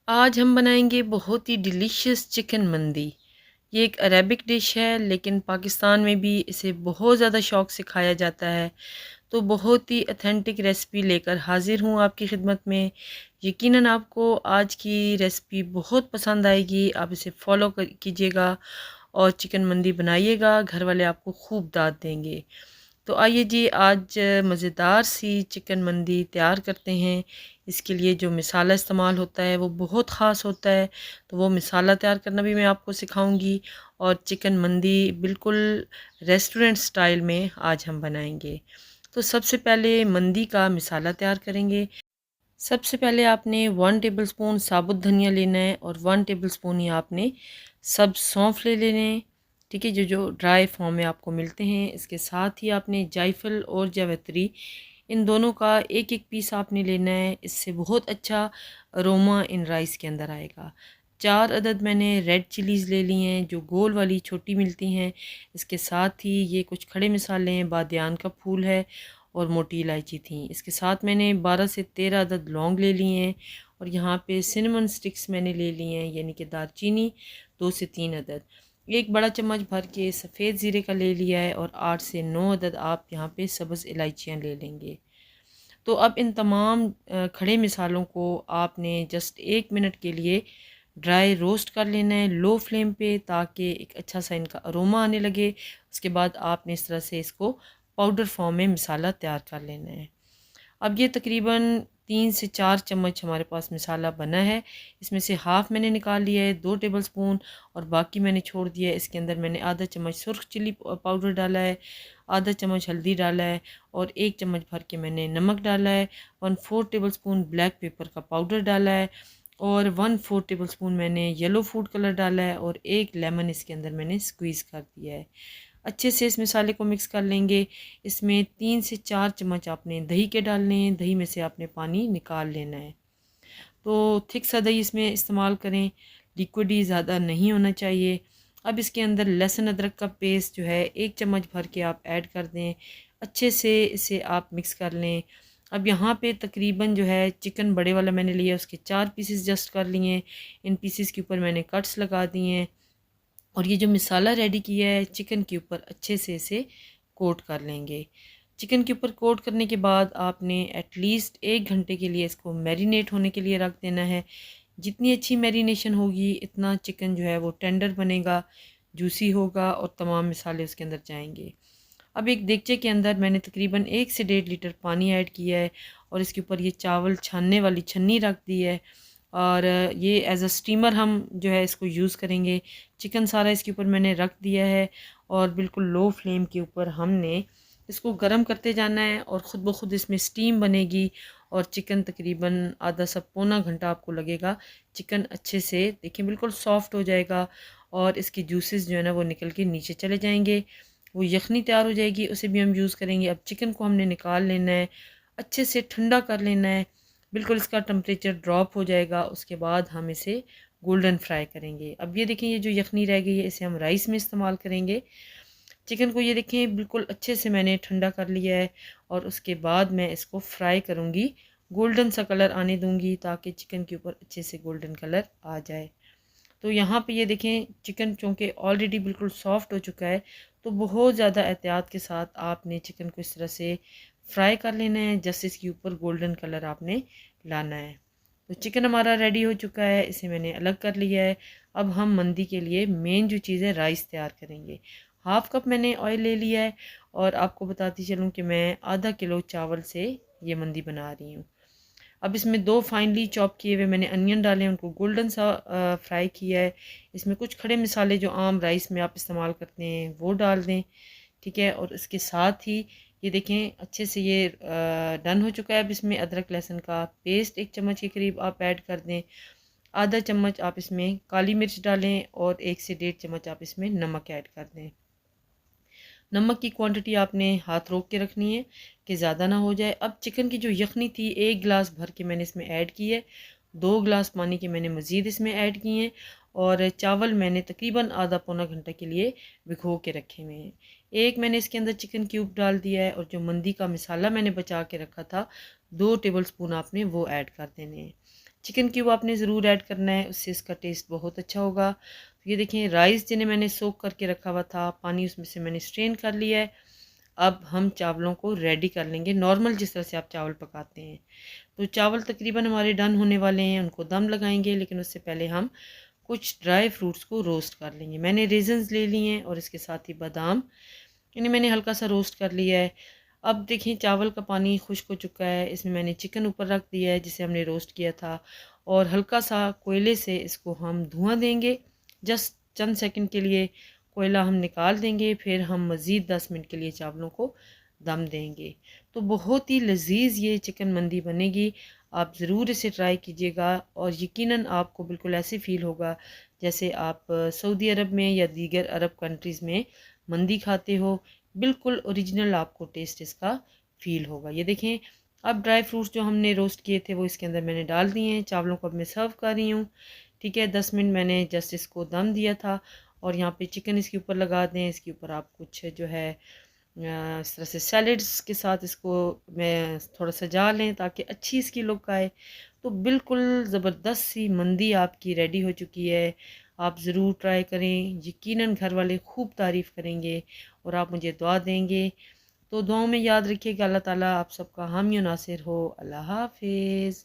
आज हम बनाएंगे बहुत ही डिलीशियस चिकन मंदी। ये एक अरेबिक डिश है, लेकिन पाकिस्तान में भी इसे बहुत ज़्यादा शौक़ से खाया जाता है। तो बहुत ही ऑथेंटिक रेसिपी लेकर हाज़िर हूँ आपकी खिदमत में। यकीनन आपको आज की रेसिपी बहुत पसंद आएगी। आप इसे फॉलो कीजिएगा और चिकन मंदी बनाइएगा, घर वाले आपको खूब दाद देंगे। तो आइए जी, आज मज़ेदार सी चिकन मंदी तैयार करते हैं। इसके लिए जो मिसाला इस्तेमाल होता है वो बहुत ख़ास होता है, तो वो मिसाला तैयार करना भी मैं आपको सिखाऊंगी। और चिकन मंदी बिल्कुल रेस्टोरेंट स्टाइल में आज हम बनाएंगे। तो सबसे पहले मंदी का मिसाला तैयार करेंगे। सबसे पहले आपने 1 टेबलस्पून साबुत धनिया लेना है और 1 टेबलस्पून ही आपने सब सौंफ ले लेने हैं। ठीक है, जो जो ड्राई फॉर्म में आपको मिलते हैं। इसके साथ ही आपने जायफल और जावित्री, इन दोनों का एक एक पीस आपने लेना है। इससे बहुत अच्छा अरोमा इन राइस के अंदर आएगा। 4 अदद मैंने रेड चिलीज़ ले ली हैं, जो गोल वाली छोटी मिलती हैं। इसके साथ ही ये कुछ खड़े मसाले हैं, बादियान का फूल है और मोटी इलायची थी। इसके साथ मैंने 12 से 13 अदद लौंग ले लिए हैं और यहाँ पे सिनेमन स्टिक्स मैंने ले लिए हैं, यानी कि दालचीनी 2 से 3 अदद। एक बड़ा चम्मच भर के सफ़ेद ज़ीरे का ले लिया है और 8 से 9 अदद आप यहाँ पे सब्ज़ इलायचियाँ ले लेंगे। तो अब इन तमाम खड़े मिसालों को आपने जस्ट 1 मिनट के लिए ड्राई रोस्ट कर लेना है लो फ्लेम पे, ताकि एक अच्छा सा इनका अरोमा आने लगे। उसके बाद आपने इस तरह से इसको पाउडर फॉर्म में मिसाला तैयार कर लेना है। अब ये तकरीबन 3 से 4 चम्मच हमारे पास मिसाला बना है। इसमें से हाफ़ मैंने निकाल लिया है 2 टेबलस्पून और बाकी मैंने छोड़ दिया है। इसके अंदर मैंने आधा चम्मच सुर्ख चिली पाउडर डाला है, आधा चम्मच हल्दी डाला है और 1 चम्मच भर के मैंने नमक डाला है। 1/4 टेबलस्पून ब्लैक पेपर का पाउडर डाला है और 1/4 टेबलस्पून मैंने येलो फूड कलर डाला है और 1 लेमन इसके अंदर मैंने स्क्वीज़ कर दिया है। अच्छे से इस मसाले को मिक्स कर लेंगे। इसमें 3 से 4 चम्मच आपने दही के डालने हैं, दही में से आपने पानी निकाल लेना है। तो थिक सा दही इसमें इस्तेमाल करें, लिक्विड ही ज़्यादा नहीं होना चाहिए। अब इसके अंदर लहसुन अदरक का पेस्ट जो है 1 चम्मच भर के आप ऐड कर दें। अच्छे से इसे आप मिक्स कर लें। अब यहाँ पे तकरीबन जो है चिकन बड़े वाला मैंने लिया, उसके 4 पीसेस जस्ट कर लिए हैं। इन पीसेस के ऊपर मैंने कट्स लगा दिए हैं और ये जो मिसाला रेडी किया है चिकन के ऊपर अच्छे से इसे कोट कर लेंगे। चिकन के ऊपर कोट करने के बाद आपने एटलीस्ट 1 घंटे के लिए इसको मैरिनेट होने के लिए रख देना है। जितनी अच्छी मैरिनेशन होगी इतना चिकन जो है वो टेंडर बनेगा, जूसी होगा और तमाम मिसाले उसके अंदर जाएंगे। अब एक देगचे के अंदर मैंने तकरीबन 1 से 1.5 लीटर पानी ऐड किया है और इसके ऊपर ये चावल छानने वाली छन्नी रख दी है और ये एज अ स्टीमर हम जो है इसको यूज़ करेंगे। चिकन सारा इसके ऊपर मैंने रख दिया है और बिल्कुल लो फ्लेम के ऊपर हमने इसको गर्म करते जाना है और ख़ुद ब खुद इसमें स्टीम बनेगी और चिकन तकरीबन आधा से पौना घंटा आपको लगेगा। चिकन अच्छे से देखिए बिल्कुल सॉफ्ट हो जाएगा और इसके जूसेस जो है ना वो निकल के नीचे चले जाएंगे। वो यखनी तैयार हो जाएगी, उसे भी हम यूज़ करेंगे। अब चिकन को हमने निकाल लेना है, अच्छे से ठंडा कर लेना है, बिल्कुल इसका टेम्परेचर ड्रॉप हो जाएगा। उसके बाद हम इसे गोल्डन फ्राई करेंगे। अब ये देखें, ये जो यखनी रह गई है इसे हम राइस में इस्तेमाल करेंगे। चिकन को ये देखें बिल्कुल अच्छे से मैंने ठंडा कर लिया है और उसके बाद मैं इसको फ्राई करूँगी, गोल्डन सा कलर आने दूँगी ताकि चिकन के ऊपर अच्छे से गोल्डन कलर आ जाए। तो यहाँ पे ये देखें चिकन चूँकि ऑलरेडी बिल्कुल सॉफ्ट हो चुका है, तो बहुत ज़्यादा एहतियात के साथ आपने चिकन को इस तरह से फ्राई कर लेना है, जस्ट इसके ऊपर गोल्डन कलर आपने लाना है। तो चिकन हमारा रेडी हो चुका है, इसे मैंने अलग कर लिया है। अब हम मंदी के लिए मेन जो चीज़ है राइस तैयार करेंगे। हाफ़ कप मैंने ऑयल ले लिया है और आपको बताती चलूँ कि मैं आधा किलो चावल से ये मंदी बना रही हूँ। अब इसमें 2 फाइनली चॉप किए हुए मैंने अनियन डाले हैं, उनको गोल्डन सा फ्राई किया है। इसमें कुछ खड़े मसाले जो आम राइस में आप इस्तेमाल करते हैं वो डाल दें, ठीक है। और इसके साथ ही ये देखें अच्छे से ये डन हो चुका है। अब इसमें अदरक लहसुन का पेस्ट 1 चम्मच के करीब आप ऐड कर दें। आधा चम्मच आप इसमें काली मिर्च डालें और 1 से 1.5 चम्मच आप इसमें नमक ऐड कर दें। नमक की क्वांटिटी आपने हाथ रोक के रखनी है कि ज़्यादा ना हो जाए। अब चिकन की जो यखनी थी 1 गिलास भर के मैंने इसमें ऐड की है, 2 गिलास पानी के मैंने मज़ीद इसमें ऐड किए हैं और चावल मैंने तकरीबन आधा पौना घंटा के लिए भिगो के रखे हुए हैं। एक मैंने इसके अंदर चिकन क्यूब डाल दिया है और जो मंदी का मसाला मैंने बचा के रखा था 2 टेबल स्पून आपने वो ऐड कर देने हैं। चिकन क्यूब आपने ज़रूर ऐड करना है, उससे इसका टेस्ट बहुत अच्छा होगा। तो ये देखें राइस जिन्हें मैंने सोक करके रखा हुआ था, पानी उसमें से मैंने स्ट्रेन कर लिया है। अब हम चावलों को रेडी कर लेंगे नॉर्मल जिस तरह से आप चावल पकाते हैं। तो चावल तकरीबन हमारे डन होने वाले हैं, उनको दम लगाएंगे, लेकिन उससे पहले हम कुछ ड्राई फ्रूट्स को रोस्ट कर लेंगे। मैंने रेजन्स ले लिए हैं और इसके साथ ही बादाम, इन्हें मैंने हल्का सा रोस्ट कर लिया है। अब देखिए चावल का पानी खुश्क हो चुका है, इसमें मैंने चिकन ऊपर रख दिया है जिसे हमने रोस्ट किया था, और हल्का सा कोयले से इसको हम धुआं देंगे। जस्ट चंद सेकंड के लिए कोयला हम निकाल देंगे, फिर हम मज़ीद 10 मिनट के लिए चावलों को दम देंगे। तो बहुत ही लजीज ये चिकन मंदी बनेगी। आप ज़रूर इसे ट्राई कीजिएगा और यकीनन आपको बिल्कुल ऐसे फ़ील होगा जैसे आप सऊदी अरब में या दीगर अरब कंट्रीज़ में मंदी खाते हो। बिल्कुल ओरिजिनल आपको टेस्ट इसका फ़ील होगा। ये देखें अब ड्राई फ्रूट्स जो हमने रोस्ट किए थे वो इसके अंदर मैंने डाल दिए हैं। चावलों को अब मैं सर्व कर रही हूँ। ठीक है, 10 मिनट मैंने जस्ट इसको दम दिया था, और यहाँ पे चिकन इसके ऊपर लगा दें। इसके ऊपर आप कुछ जो है इस तरह से सैलड्स के साथ इसको मैं थोड़ा सजा लें ताकि अच्छी इसकी लुक आए। तो बिल्कुल ज़बरदस्त सी मंदी आपकी रेडी हो चुकी है। आप ज़रूर ट्राई करें, यकीनन घर वाले खूब तारीफ़ करेंगे और आप मुझे दुआ देंगे। तो दुआओं में याद रखिएगा। अल्लाह ताला आप सबका हामी नासिर हो। अल्लाह हाफिज़।